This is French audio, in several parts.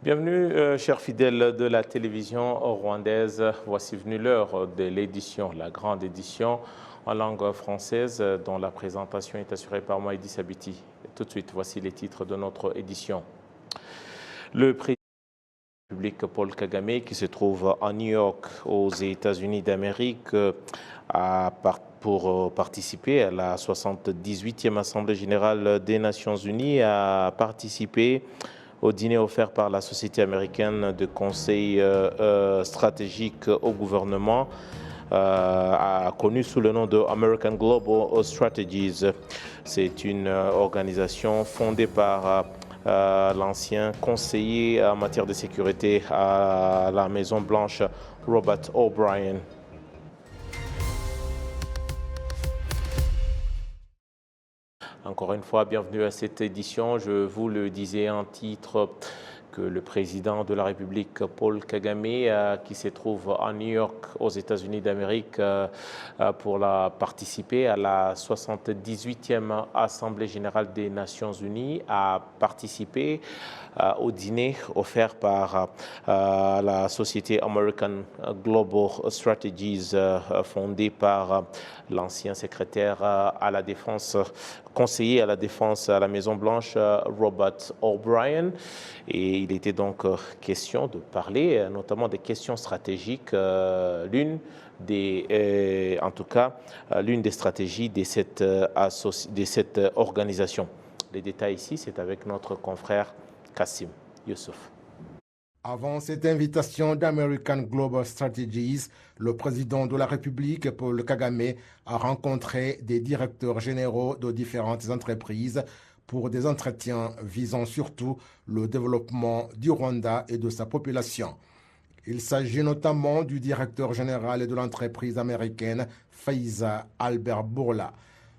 Bienvenue, chers fidèles de la télévision rwandaise. Voici venue l'heure de l'édition, la grande édition en langue française, dont la présentation est assurée par moi, Edith Sabiti. Et tout de suite, voici les titres de notre édition. Le président de la République, Paul Kagame, qui se trouve à New York, aux États-Unis d'Amérique, pour participer à la 78e Assemblée générale des Nations unies, a participé au dîner offert par la Société américaine de conseil stratégique au gouvernement, connu sous le nom de American Global Strategies. C'est une organisation fondée par l'ancien conseiller en matière de sécurité à la Maison-Blanche, Robert O'Brien. Encore une fois, bienvenue à cette édition. Je vous le disais en titre que le président de la République, Paul Kagame, qui se trouve à New York, aux États-Unis d'Amérique, pour participer à la 78e Assemblée générale des Nations unies, a participé au dîner offert par la société American Global Strategies, fondée par l'ancien secrétaire à la Défense, conseiller à la Défense à la Maison-Blanche, Robert O'Brien. Et il était donc question de parler notamment des questions stratégiques, l'une des stratégies de cette organisation. Les détails ici, c'est avec notre confrère Kassim Youssouf. Avant cette invitation d'American Global Strategies, le président de la République, Paul Kagame, a rencontré des directeurs généraux de différentes entreprises pour des entretiens visant surtout le développement du Rwanda et de sa population. Il s'agit notamment du directeur général de l'entreprise américaine Pfizer, Albert Bourla.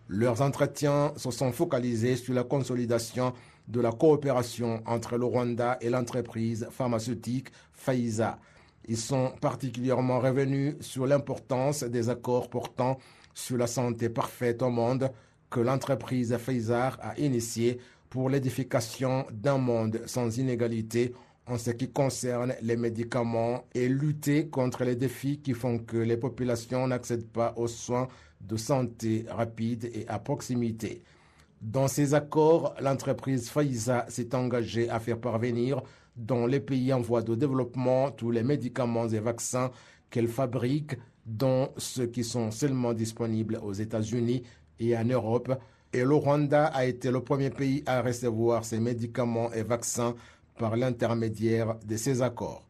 Leurs entretiens se sont focalisés sur la consolidation de la coopération entre le Rwanda et l'entreprise pharmaceutique Pfizer. Ils sont particulièrement revenus sur l'importance des accords portant sur la santé parfaite au monde que l'entreprise Pfizer a initié pour l'édification d'un monde sans inégalité en ce qui concerne les médicaments et lutter contre les défis qui font que les populations n'accèdent pas aux soins de santé rapides et à proximité. Dans ces accords, l'entreprise Pfizer s'est engagée à faire parvenir dans les pays en voie de développement tous les médicaments et vaccins qu'elle fabrique, dont ceux qui sont seulement disponibles aux États-Unis et en Europe. Et le Rwanda a été le premier pays à recevoir ces médicaments et vaccins par l'intermédiaire de ces accords.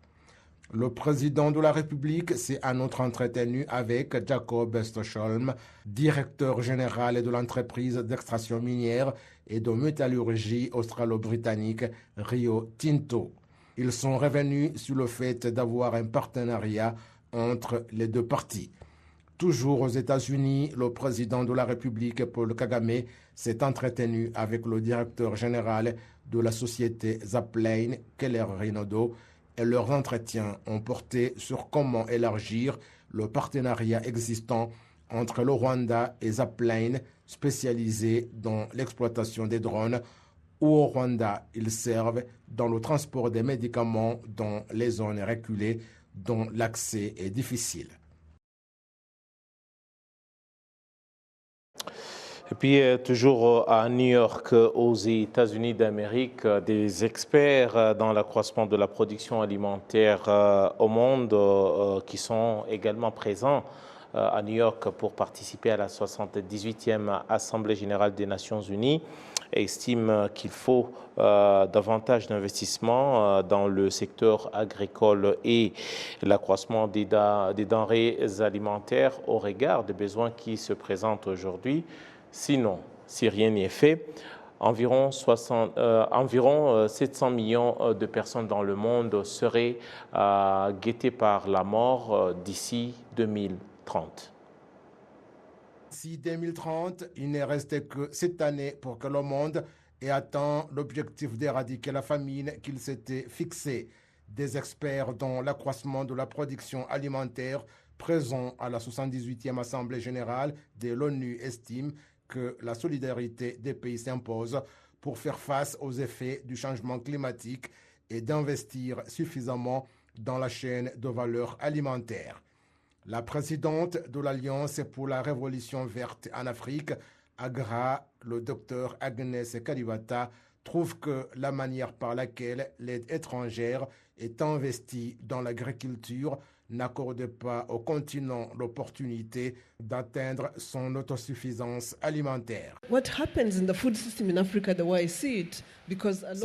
Le président de la République s'est en outre entretenu avec Jacob Stocholm, directeur général de l'entreprise d'extraction minière et de métallurgie australo-britannique Rio Tinto. Ils sont revenus sur le fait d'avoir un partenariat entre les deux parties. Toujours aux États-Unis, le président de la République, Paul Kagame, s'est entretenu avec le directeur général de la société Zapplane, Keller Rinaudo, et leurs entretiens ont porté sur comment élargir le partenariat existant entre le Rwanda et Zapplane, spécialisé dans l'exploitation des drones, où au Rwanda, ils servent dans le transport des médicaments dans les zones reculées dont l'accès est difficile. Et puis, toujours à New York, aux États-Unis d'Amérique, des experts dans l'accroissement de la production alimentaire au monde qui sont également présents à New York pour participer à la 78e Assemblée générale des Nations unies estiment qu'il faut davantage d'investissements dans le secteur agricole et l'accroissement des denrées alimentaires au regard des besoins qui se présentent aujourd'hui. Sinon, si rien n'y est fait, environ 700 millions de personnes dans le monde seraient guettées par la mort d'ici 2030. D'ici 2030, il n'est resté que 7 années pour que le monde ait atteint l'objectif d'éradiquer la famine qu'il s'était fixé. Des experts dans l'accroissement de la production alimentaire présents à la 78e Assemblée générale de l'ONU estiment que la solidarité des pays s'impose pour faire face aux effets du changement climatique et d'investir suffisamment dans la chaîne de valeur alimentaire. La présidente de l'Alliance pour la Révolution verte en Afrique, AGRA, le docteur Agnès Kalibata, trouve que la manière par laquelle l'aide étrangère est investie dans l'agriculture n'accorde pas au continent l'opportunité d'atteindre son autosuffisance alimentaire. Ce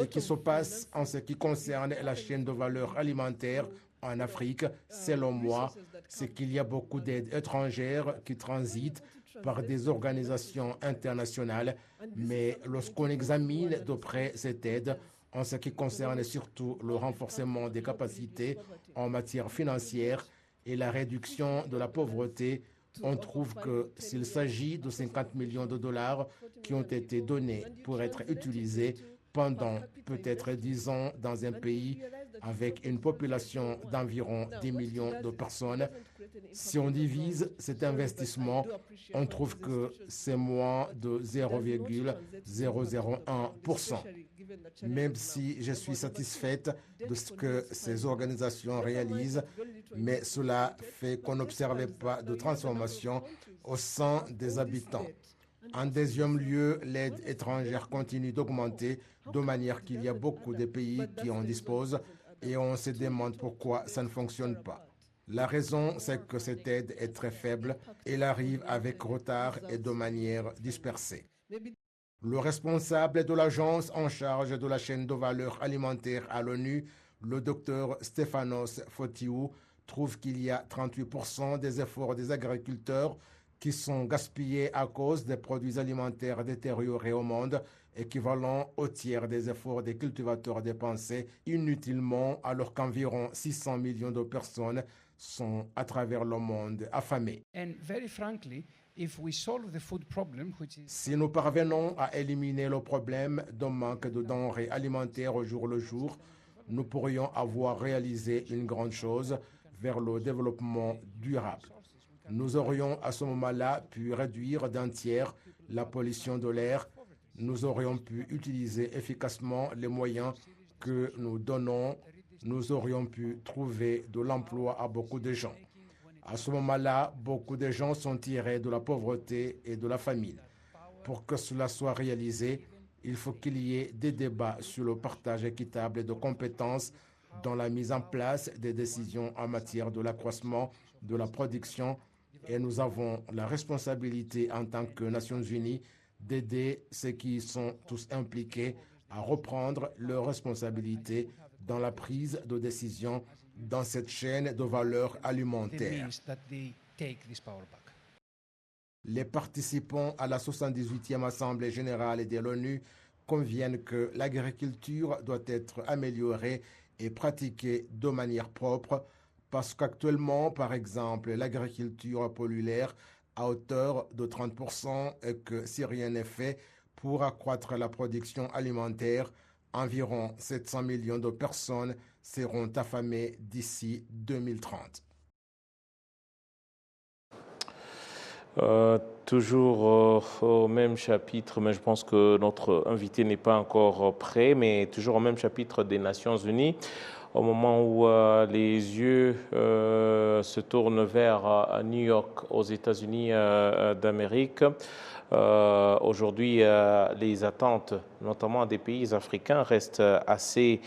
qui se passe en ce qui concerne la chaîne de valeur alimentaire en Afrique, selon moi, c'est qu'il y a beaucoup d'aides étrangères qui transitent par des organisations internationales, mais lorsqu'on examine de près cette aide, en ce qui concerne surtout le renforcement des capacités en matière financière et la réduction de la pauvreté, on trouve que s'il s'agit de 50 millions de dollars qui ont été donnés pour être utilisés pendant peut-être 10 ans dans un pays avec une population d'environ 10 millions de personnes, si on divise cet investissement, on trouve que c'est moins de 0,001%. Même si je suis satisfaite de ce que ces organisations réalisent, mais cela fait qu'on n'observe pas de transformation au sein des habitants. En deuxième lieu, l'aide étrangère continue d'augmenter de manière qu'il y a beaucoup de pays qui en disposent et on se demande pourquoi ça ne fonctionne pas. La raison, c'est que cette aide est très faible, elle arrive avec retard et de manière dispersée. Le responsable de l'agence en charge de la chaîne de valeur alimentaire à l'ONU, le docteur Stéphanos Fotiou, trouve qu'il y a 38% des efforts des agriculteurs qui sont gaspillés à cause des produits alimentaires détériorés au monde, équivalent au tiers des efforts des cultivateurs dépensés inutilement, alors qu'environ 600 millions de personnes sont à travers le monde affamées. Si nous parvenons à éliminer le problème d'un manque de denrées alimentaires au jour le jour, nous pourrions avoir réalisé une grande chose vers le développement durable. Nous aurions à ce moment-là pu réduire d'un tiers la pollution de l'air. Nous aurions pu utiliser efficacement les moyens que nous donnons. Nous aurions pu trouver de l'emploi à beaucoup de gens. À ce moment-là, beaucoup de gens sont tirés de la pauvreté et de la famine. Pour que cela soit réalisé, il faut qu'il y ait des débats sur le partage équitable de compétences dans la mise en place des décisions en matière de l'accroissement de la production et nous avons la responsabilité en tant que Nations Unies d'aider ceux qui y sont tous impliqués à reprendre leurs responsabilités dans la prise de décision dans cette chaîne de valeur alimentaire. Les participants à la 78e Assemblée générale de l'ONU conviennent que l'agriculture doit être améliorée et pratiquée de manière propre parce qu'actuellement, par exemple, l'agriculture pollue l'air à hauteur de 30% et que si rien n'est fait pour accroître la production alimentaire, environ 700 millions de personnes seront affamées d'ici 2030. Toujours au même chapitre, mais je pense que notre invité n'est pas encore prêt, mais toujours au même chapitre des Nations Unies, au moment où les yeux se tournent vers New York, aux États-Unis d'Amérique. Aujourd'hui, les attentes, notamment des pays africains, restent assez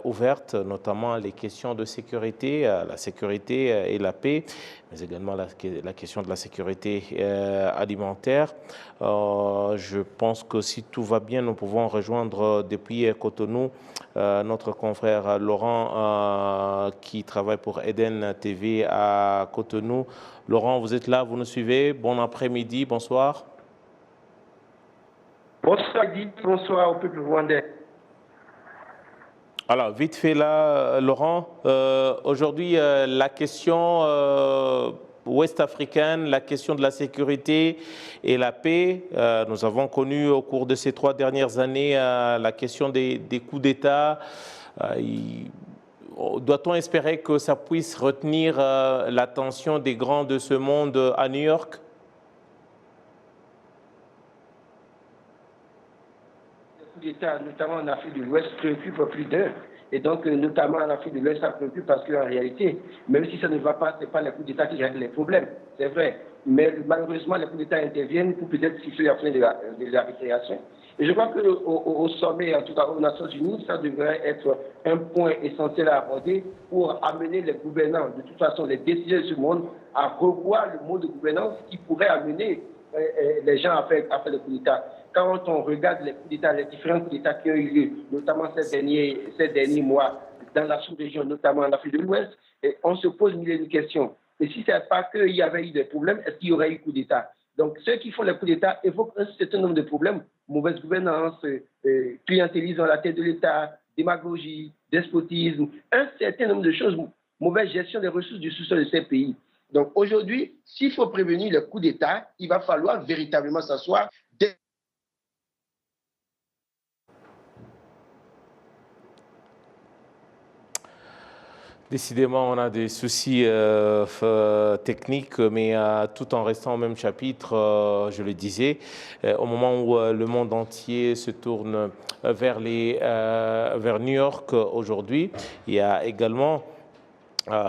ouvertes, notamment les questions de sécurité, la sécurité et la paix, mais également la question de la sécurité alimentaire. Je pense que si tout va bien, nous pouvons rejoindre depuis Cotonou notre confrère Laurent qui travaille pour Eden TV à Cotonou. Laurent, vous êtes là, vous nous suivez. Bon après-midi, bonsoir. Bonsoir Guy, bonsoir au peuple rwandais. Alors, vite fait là, Laurent, aujourd'hui, la question ouest-africaine, la question de la sécurité et la paix, nous avons connu au cours de ces 3 dernières années la question des coups d'État. Doit-on espérer que ça puisse retenir l'attention des grands de ce monde à New York? coups d'État, notamment en Afrique de l'Ouest, préoccupe plus d'un. Et donc, notamment en Afrique de l'Ouest, ça préoccupe parce qu'en réalité, même si ça ne va pas, ce n'est pas les coups d'État qui règlent les problèmes, c'est vrai. Mais malheureusement, les coups d'État interviennent pour peut-être siffler la fin de la récréation. Et je crois qu'au sommet, en tout cas aux Nations Unies, ça devrait être un point essentiel à aborder pour amener les gouvernants, de toute façon les décideurs de ce monde, à revoir le mode de gouvernance qui pourrait amener les gens à faire le coup d'État. Quand on regarde les coups d'État, les différents coups d'État qui ont eu lieu, notamment ces derniers mois dans la sous-région, notamment en Afrique de l'Ouest, on se pose mille et une questions. Et si ce n'est pas qu'il y avait eu des problèmes, est-ce qu'il y aurait eu coup d'État? Donc ceux qui font les coups d'État évoquent un certain nombre de problèmes, mauvaise gouvernance, clientélisme à la tête de l'État, démagogie, despotisme, un certain nombre de choses, mauvaise gestion des ressources du sous-sol de ces pays. Donc aujourd'hui, s'il faut prévenir les coups d'État, il va falloir véritablement s'asseoir. Décidément, on a des soucis techniques, mais tout en restant au même chapitre, je le disais, au moment où le monde entier se tourne vers New York aujourd'hui, il y a également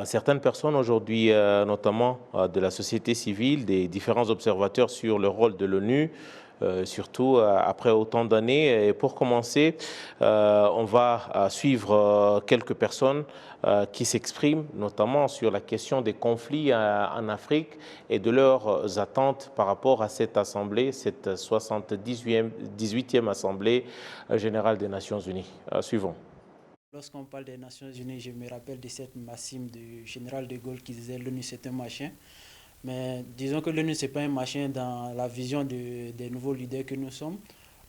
certaines personnes aujourd'hui, notamment de la société civile, des différents observateurs sur le rôle de l'ONU, surtout après autant d'années. Et pour commencer, on va suivre quelques personnes qui s'expriment notamment sur la question des conflits en Afrique et de leurs attentes par rapport à cette assemblée, cette 18e assemblée générale des Nations Unies. Suivons. Lorsqu'on parle des Nations Unies, je me rappelle de cette maxime du général de Gaulle qui disait l'ONU c'est un machin. Mais disons que l'ONU c'est pas un machin dans la vision des nouveaux leaders que nous sommes.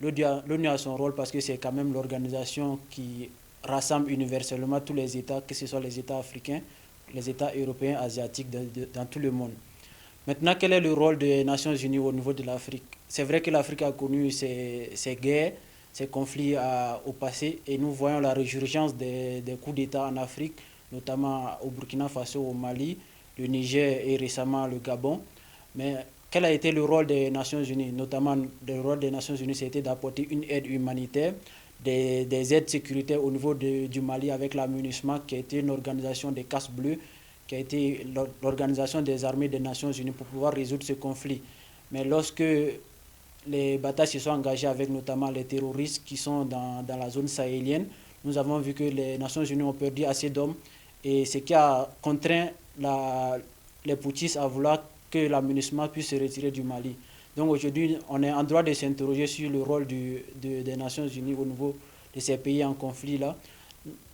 L'ONU a son rôle parce que c'est quand même l'organisation qui rassemble universellement tous les États, que ce soit les États africains, les États européens, asiatiques, dans tout le monde. Maintenant, quel est le rôle des Nations Unies au niveau de l'Afrique? C'est vrai que l'Afrique a connu ses guerres, ces conflits au passé, et nous voyons la résurgence des coups d'État en Afrique, notamment au Burkina Faso, au Mali, le Niger et récemment le Gabon. Mais quel a été le rôle des Nations Unies? Notamment, le rôle des Nations Unies, c'était d'apporter une aide humanitaire, des aides sécuritaires au niveau du Mali avec la MINUSMA, qui a été une organisation des casques bleus, qui a été l'organisation des armées des Nations Unies pour pouvoir résoudre ce conflit. Mais lorsque les batailles se sont engagées avec notamment les terroristes qui sont dans la zone sahélienne, nous avons vu que les Nations Unies ont perdu assez d'hommes et ce qui a contraint les putschistes à vouloir que la MINUSMA puisse se retirer du Mali. Donc aujourd'hui, on est en droit de s'interroger sur le rôle des Nations Unies au niveau de ces pays en conflit-là.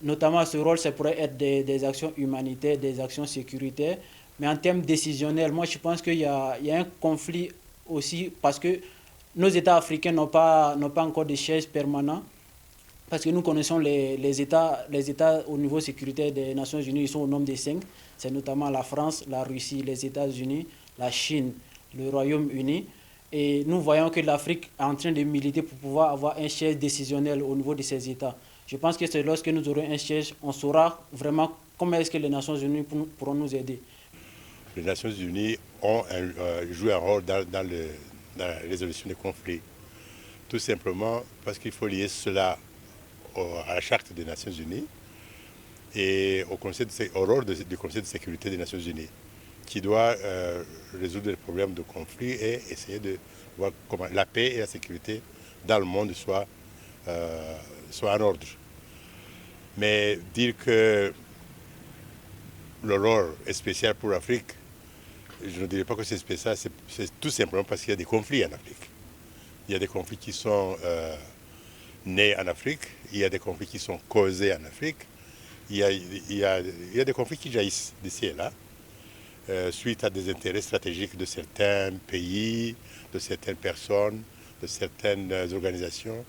Notamment, ce rôle, ça pourrait être des actions humanitaires, des actions sécuritaires. Mais en termes décisionnels, moi, je pense qu'il y a un conflit aussi parce que nos États africains n'ont pas encore de sièges permanents. Parce que nous connaissons les États au niveau sécuritaire des Nations Unies, ils sont au nombre de 5. C'est notamment la France, la Russie, les États-Unis, la Chine, le Royaume-Uni. Et nous voyons que l'Afrique est en train de militer pour pouvoir avoir un siège décisionnel au niveau de ces États. Je pense que c'est lorsque nous aurons un siège, on saura vraiment comment est-ce que les Nations Unies pourront nous aider. Les Nations Unies ont joué un rôle dans la résolution des conflits. Tout simplement parce qu'il faut lier cela à la Charte des Nations Unies et au rôle du Conseil de sécurité des Nations Unies, qui doit résoudre les problèmes de conflit et essayer de voir comment la paix et la sécurité dans le monde soient en ordre. Mais dire que le rôle est spécial pour l'Afrique, je ne dirais pas que c'est spécial, c'est tout simplement parce qu'il y a des conflits en Afrique. Il y a des conflits qui sont nés en Afrique, il y a des conflits qui sont causés en Afrique, il y a des conflits qui jaillissent d'ici et là, suite à des intérêts stratégiques de certains pays, de certaines personnes, de certaines organisations,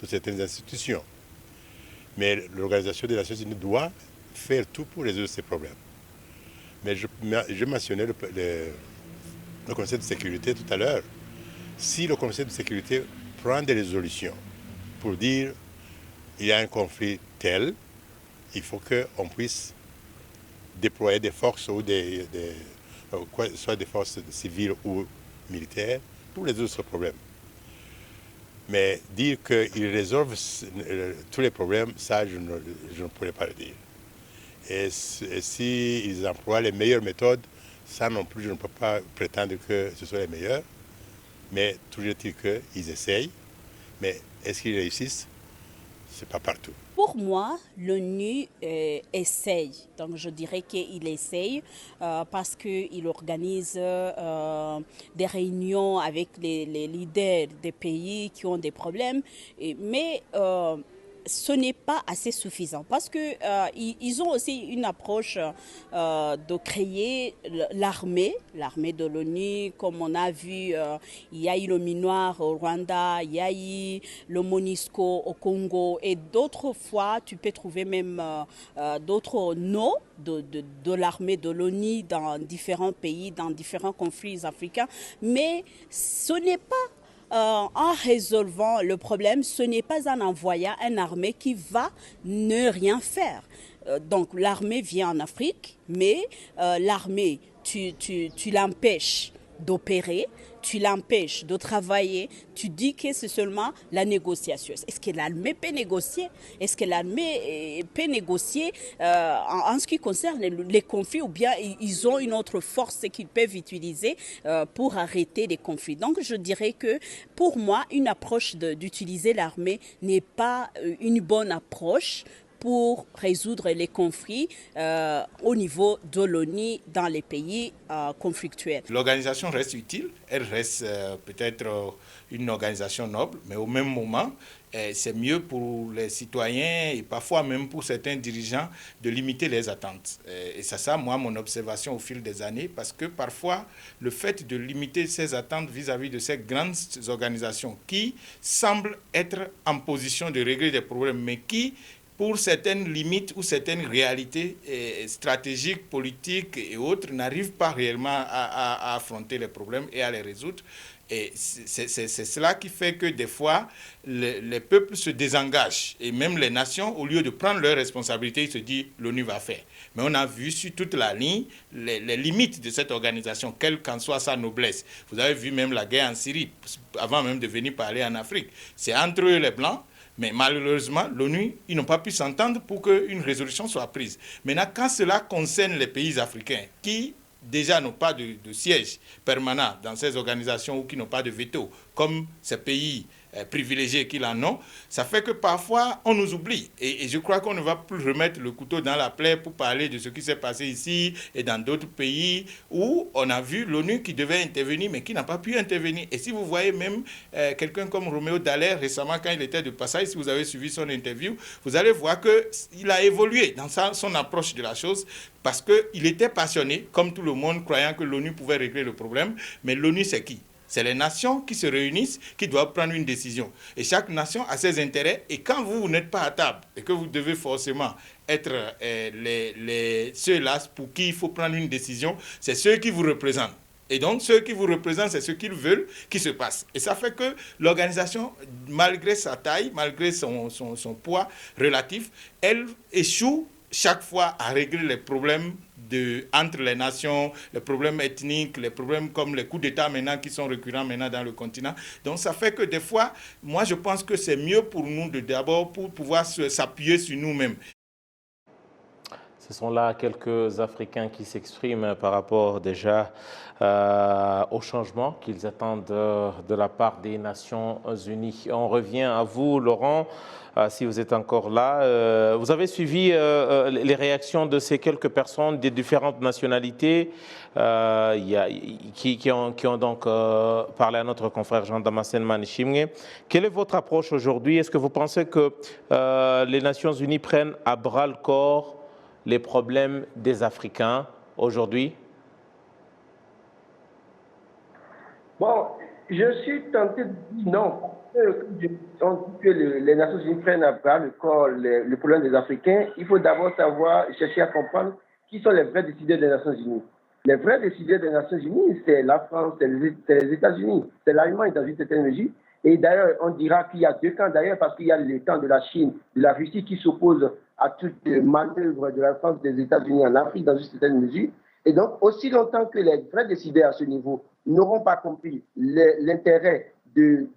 de certaines institutions. Mais l'Organisation des Nations Unies doit faire tout pour résoudre ces problèmes. Mais je mentionnais le Conseil de sécurité tout à l'heure. Si le Conseil de sécurité prend des résolutions pour dire qu'il y a un conflit tel, il faut qu'on puisse déployer des forces ou soit des forces civiles ou militaires pour résoudre ce problème. Mais dire qu'ils résolvent tous les problèmes, ça, je ne pourrais pas le dire. Et s'ils emploient les meilleures méthodes, ça non plus, je ne peux pas prétendre que ce soit les meilleures. Mais toujours est-il qu'ils essayent. Mais est-ce qu'ils réussissent? Ce n'est pas partout. Pour moi, l'ONU essaye. Donc je dirais qu'il essaye parce qu'il organise des réunions avec les leaders des pays qui ont des problèmes. Mais ce n'est pas assez suffisant parce que ils ont aussi une approche de créer l'armée de l'ONU, comme on a vu, il y a eu le MINUAR au Rwanda, il y a eu le MONUSCO au Congo et d'autres fois tu peux trouver même d'autres noms de l'armée de l'ONU dans différents pays, dans différents conflits africains, mais ce n'est pas en résolvant le problème, ce n'est pas en envoyant une armée qui va ne rien faire. Donc l'armée vient en Afrique, mais l'armée, tu l'empêches d'opérer, tu l'empêches de travailler, tu dis que c'est seulement la négociation. Est-ce que l'armée peut négocier? Est-ce que l'armée peut négocier en ce qui concerne les conflits ou bien ils ont une autre force qu'ils peuvent utiliser pour arrêter les conflits? Donc je dirais que pour moi, une approche d'utiliser l'armée n'est pas une bonne approche pour résoudre les conflits au niveau de l'ONU dans les pays conflictuels. L'organisation reste utile, elle reste peut-être une organisation noble, mais au même moment, c'est mieux pour les citoyens et parfois même pour certains dirigeants de limiter les attentes. Et c'est ça, moi, mon observation au fil des années, parce que parfois, le fait de limiter ces attentes vis-à-vis de ces grandes organisations qui semblent être en position de régler des problèmes, mais qui pour certaines limites ou certaines réalités stratégiques, politiques et autres, n'arrivent pas réellement à affronter les problèmes et à les résoudre. Et c'est cela qui fait que des fois, les peuples se désengagent. Et même les nations, au lieu de prendre leurs responsabilités, ils se disent l'ONU va faire. Mais on a vu sur toute la ligne les limites de cette organisation, quelle qu'en soit sa noblesse. Vous avez vu même la guerre en Syrie, avant même de venir parler en Afrique. C'est entre eux les Blancs. Mais malheureusement, l'ONU, ils n'ont pas pu s'entendre pour qu'une résolution soit prise. Maintenant, quand cela concerne les pays africains qui déjà n'ont pas de siège permanent dans ces organisations ou qui n'ont pas de veto, comme ces pays privilégiés qu'ils en ont, ça fait que parfois on nous oublie. Et je crois qu'on ne va plus remettre le couteau dans la plaie pour parler de ce qui s'est passé ici et dans d'autres pays où on a vu l'ONU qui devait intervenir mais qui n'a pas pu intervenir. Et si vous voyez même quelqu'un comme Roméo Dallaire récemment quand il était de passage, si vous avez suivi son interview, vous allez voir qu'il a évolué dans son approche de la chose parce qu'il était passionné, comme tout le monde, croyant que l'ONU pouvait régler le problème. Mais l'ONU, c'est qui ? C'est les nations qui se réunissent, qui doivent prendre une décision. Et chaque nation a ses intérêts. Et quand vous n'êtes pas à table et que vous devez forcément être ceux-là pour qui il faut prendre une décision, c'est ceux qui vous représentent. Et donc, ceux qui vous représentent, c'est ce qu'ils veulent qui se passe. Et ça fait que l'organisation, malgré sa taille, malgré son poids relatif, elle échoue chaque fois à régler les problèmes entre les nations, les problèmes ethniques, les problèmes comme les coups d'État maintenant qui sont récurrents maintenant dans le continent. Donc ça fait que des fois, moi je pense que c'est mieux pour nous d'abord pour pouvoir s'appuyer sur nous-mêmes. Ce sont là quelques Africains qui s'expriment par rapport déjà au changement qu'ils attendent de la part des Nations Unies. On revient à vous, Laurent, si vous êtes encore là. Vous avez suivi les réactions de ces quelques personnes des différentes nationalités qui ont donc parlé à notre confrère Jean-Damascène Manichimge. Quelle est votre approche aujourd'hui? Est-ce que vous pensez que les Nations Unies prennent à bras le corps les problèmes des Africains aujourd'hui? Bon, je suis tenté de dire non. On dit que les Nations Unies prennent à bras le corps les problèmes des Africains. Il faut d'abord chercher à comprendre qui sont les vrais décideurs des Nations Unies. Les vrais décideurs des Nations Unies, c'est la France, c'est les États-Unis, c'est l'Allemagne dans une certaine mesure. Et d'ailleurs, on dira qu'il y a deux camps d'ailleurs, parce qu'il y a le camp de la Chine, de la Russie qui s'oppose à toute manœuvre de la France, des États-Unis en Afrique dans une certaine mesure. Et donc, aussi longtemps que les vrais décideurs à ce niveau n'auront pas compris l'intérêt de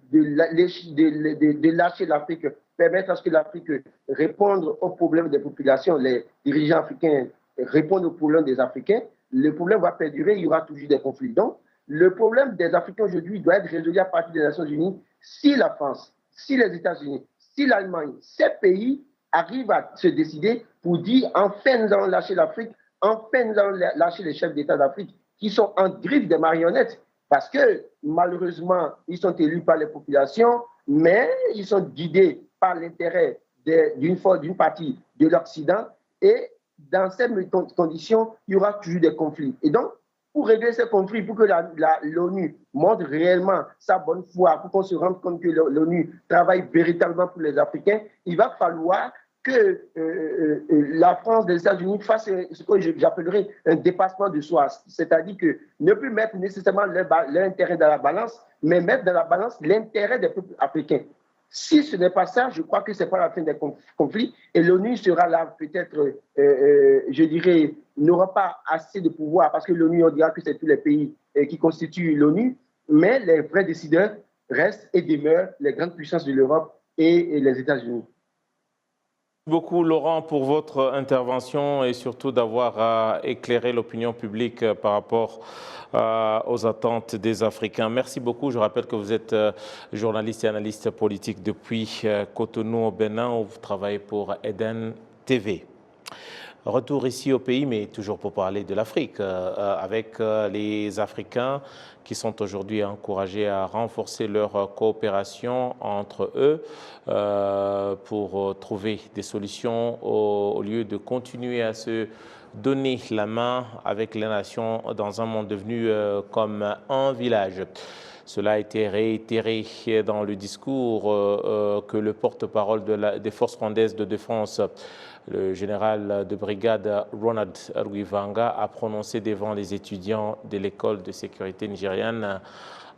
lâcher l'Afrique, permettre à ce que l'Afrique réponde aux problèmes des populations, les dirigeants africains répondent aux problèmes des Africains, le problème va perdurer, il y aura toujours des conflits. Donc, le problème des Africains aujourd'hui doit être résolu à partir des Nations Unies si la France, si les États-Unis, si l'Allemagne, ces pays arrivent à se décider pour dire enfin nous allons lâcher l'Afrique, enfin nous allons lâcher les chefs d'État d'Afrique qui sont en griffe des marionnettes parce que malheureusement ils sont élus par les populations, mais ils sont guidés par l'intérêt d'une partie de l'Occident et dans ces conditions, il y aura toujours des conflits. Et donc, pour régler ces conflits, pour que l'ONU montre réellement sa bonne foi, pour qu'on se rende compte que l'ONU travaille véritablement pour les Africains, il va falloir que la France, les États-Unis fassent ce que j'appellerais un dépassement de soi. C'est-à-dire que ne plus mettre nécessairement leur intérêt dans la balance, mais mettre dans la balance l'intérêt des peuples africains. Si ce n'est pas ça, je crois que ce n'est pas la fin des conflits et l'ONU sera là peut-être, je dirais, n'aura pas assez de pouvoir parce que l'ONU, on dira que c'est tous les pays qui constituent l'ONU, mais les vrais décideurs restent et demeurent les grandes puissances de l'Europe et les États-Unis. Merci beaucoup Laurent pour votre intervention et surtout d'avoir éclairé l'opinion publique par rapport aux attentes des Africains. Merci beaucoup. Je rappelle que vous êtes journaliste et analyste politique depuis Cotonou au Bénin où vous travaillez pour Eden TV. Retour ici au pays, mais toujours pour parler de l'Afrique, avec les Africains qui sont aujourd'hui encouragés à renforcer leur coopération entre eux pour trouver des solutions au lieu de continuer à se donner la main avec les nations dans un monde devenu comme un village. Cela a été réitéré dans le discours que le porte-parole des forces rwandaises de défense, le général de brigade Ronald Rwivanga, a prononcé devant les étudiants de l'école de sécurité nigériane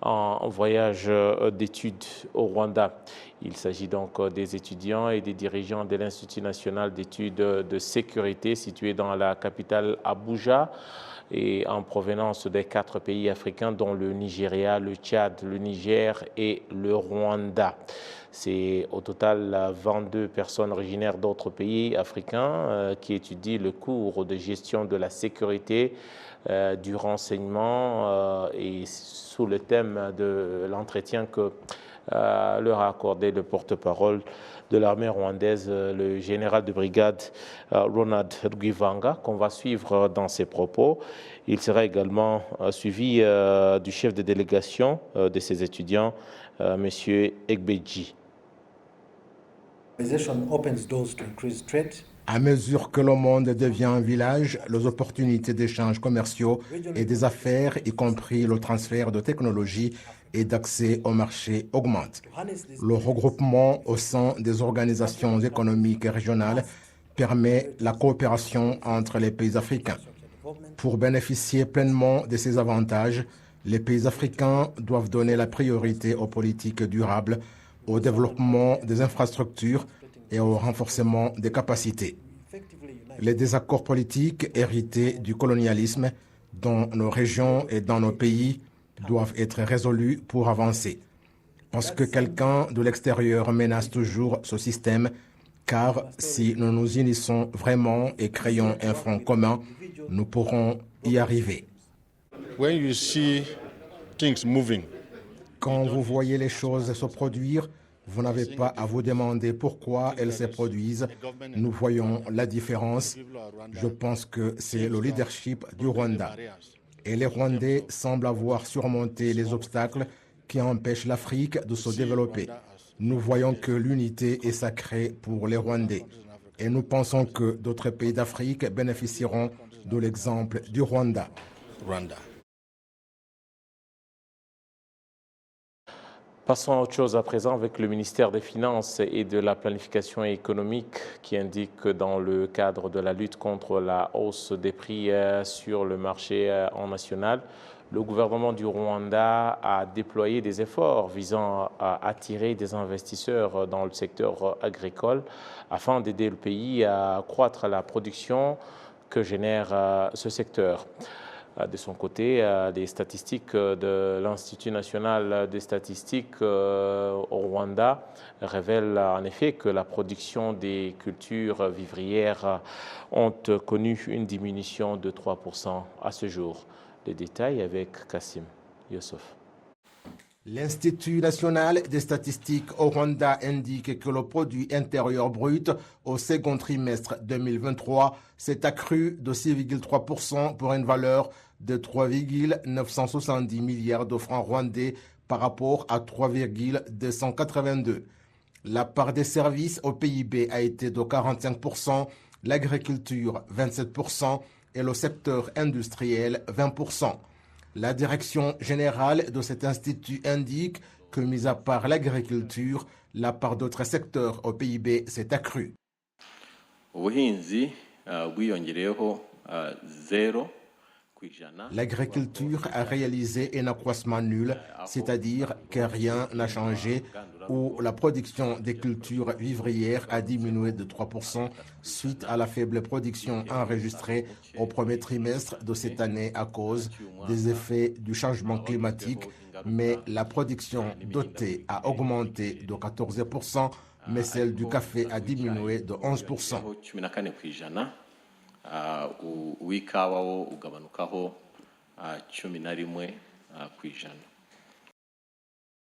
en voyage d'études au Rwanda. Il s'agit donc des étudiants et des dirigeants de l'Institut national d'études de sécurité situé dans la capitale Abuja et en provenance des 4 pays africains dont le Nigeria, le Tchad, le Niger et le Rwanda. C'est au total 22 personnes originaires d'autres pays africains qui étudient le cours de gestion de la sécurité, du renseignement et sous le thème de l'entretien que leur a accordé le porte-parole de l'armée rwandaise, le général de brigade Ronald Rwivanga, qu'on va suivre dans ses propos. Il sera également suivi du chef de délégation de ces étudiants, M. Egbeji. À mesure que le monde devient un village, les opportunités d'échanges commerciaux et des affaires, y compris le transfert de technologies et d'accès au marché, augmentent. Le regroupement au sein des organisations économiques régionales permet la coopération entre les pays africains. Pour bénéficier pleinement de ces avantages, les pays africains doivent donner la priorité aux politiques durables, au développement des infrastructures et au renforcement des capacités. Les désaccords politiques hérités du colonialisme dans nos régions et dans nos pays doivent être résolus pour avancer. Parce que quelqu'un de l'extérieur menace toujours ce système, car si nous nous unissons vraiment et créons un front commun, nous pourrons y arriver. When you see things moving, quand vous voyez les choses se produire, vous n'avez pas à vous demander pourquoi elles se produisent. Nous voyons la différence. Je pense que c'est le leadership du Rwanda. Et les Rwandais semblent avoir surmonté les obstacles qui empêchent l'Afrique de se développer. Nous voyons que l'unité est sacrée pour les Rwandais. Et nous pensons que d'autres pays d'Afrique bénéficieront de l'exemple du Rwanda. Passons à autre chose à présent avec le ministère des Finances et de la Planification économique qui indique que dans le cadre de la lutte contre la hausse des prix sur le marché en national, le gouvernement du Rwanda a déployé des efforts visant à attirer des investisseurs dans le secteur agricole afin d'aider le pays à accroître la production que génère ce secteur. De son côté, les statistiques de l'Institut national des statistiques au Rwanda révèlent en effet que la production des cultures vivrières ont connu une diminution de 3% à ce jour. Les détails avec Kassim Youssef. L'Institut national des statistiques au Rwanda indique que le produit intérieur brut au second trimestre 2023 s'est accru de 6,3% pour une valeur de 3,970 milliards de francs rwandais par rapport à 3,282. La part des services au PIB a été de 45%, l'agriculture 27% et le secteur industriel 20%. La direction générale de cet institut indique que, mis à part l'agriculture, la part d'autres secteurs au PIB s'est accrue. L'agriculture a réalisé un accroissement nul, c'est-à-dire que rien n'a changé, où la production des cultures vivrières a diminué de 3% suite à la faible production enregistrée au premier trimestre de cette année à cause des effets du changement climatique, mais la production de thé a augmenté de 14%, mais celle du café a diminué de 11%.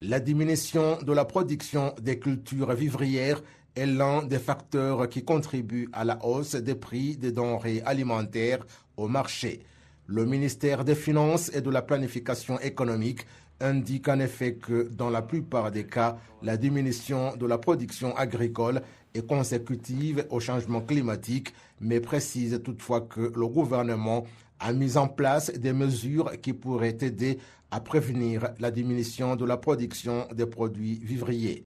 La diminution de la production des cultures vivrières est l'un des facteurs qui contribuent à la hausse des prix des denrées alimentaires au marché. Le ministère des Finances et de la Planification économique indique en effet que dans la plupart des cas, la diminution de la production agricole est consécutive au changement climatique, mais précise toutefois que le gouvernement a mis en place des mesures qui pourraient aider à prévenir la diminution de la production des produits vivriers.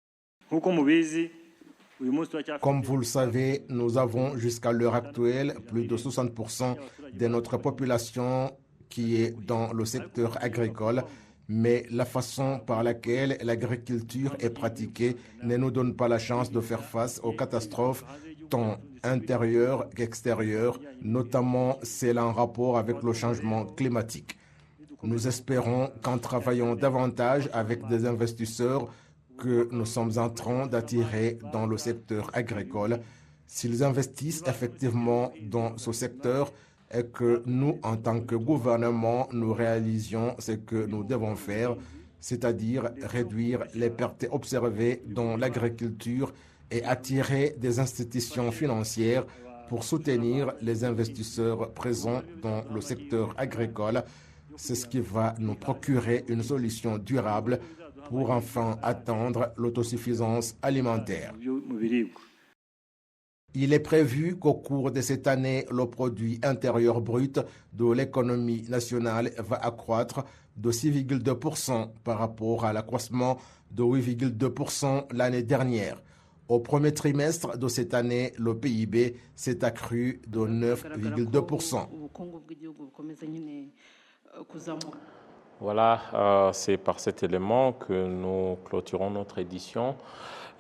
Comme vous le savez, nous avons jusqu'à l'heure actuelle plus de 60% de notre population qui est dans le secteur agricole, mais la façon par laquelle l'agriculture est pratiquée ne nous donne pas la chance de faire face aux catastrophes tant intérieures qu'extérieures, notamment celles en rapport avec le changement climatique. Nous espérons qu'en travaillant davantage avec des investisseurs que nous sommes en train d'attirer dans le secteur agricole, s'ils investissent effectivement dans ce secteur et que nous, en tant que gouvernement, nous réalisions ce que nous devons faire, c'est-à-dire réduire les pertes observées dans l'agriculture et attirer des institutions financières pour soutenir les investisseurs présents dans le secteur agricole. C'est ce qui va nous procurer une solution durable pour enfin atteindre l'autosuffisance alimentaire. Il est prévu qu'au cours de cette année, le produit intérieur brut de l'économie nationale va accroître de 6,2% par rapport à l'accroissement de 8,2% l'année dernière. Au premier trimestre de cette année, le PIB s'est accru de 9,2%. Voilà, c'est par cet élément que nous clôturons notre édition.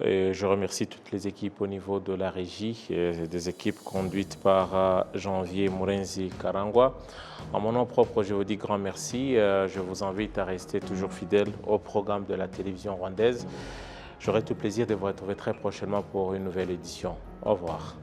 Et je remercie toutes les équipes au niveau de la régie, des équipes conduites par Janvier Mourenzi Karangwa. En mon nom propre, je vous dis grand merci. Je vous invite à rester toujours fidèle au programme de la télévision rwandaise. J'aurai tout plaisir de vous retrouver très prochainement pour une nouvelle édition. Au revoir.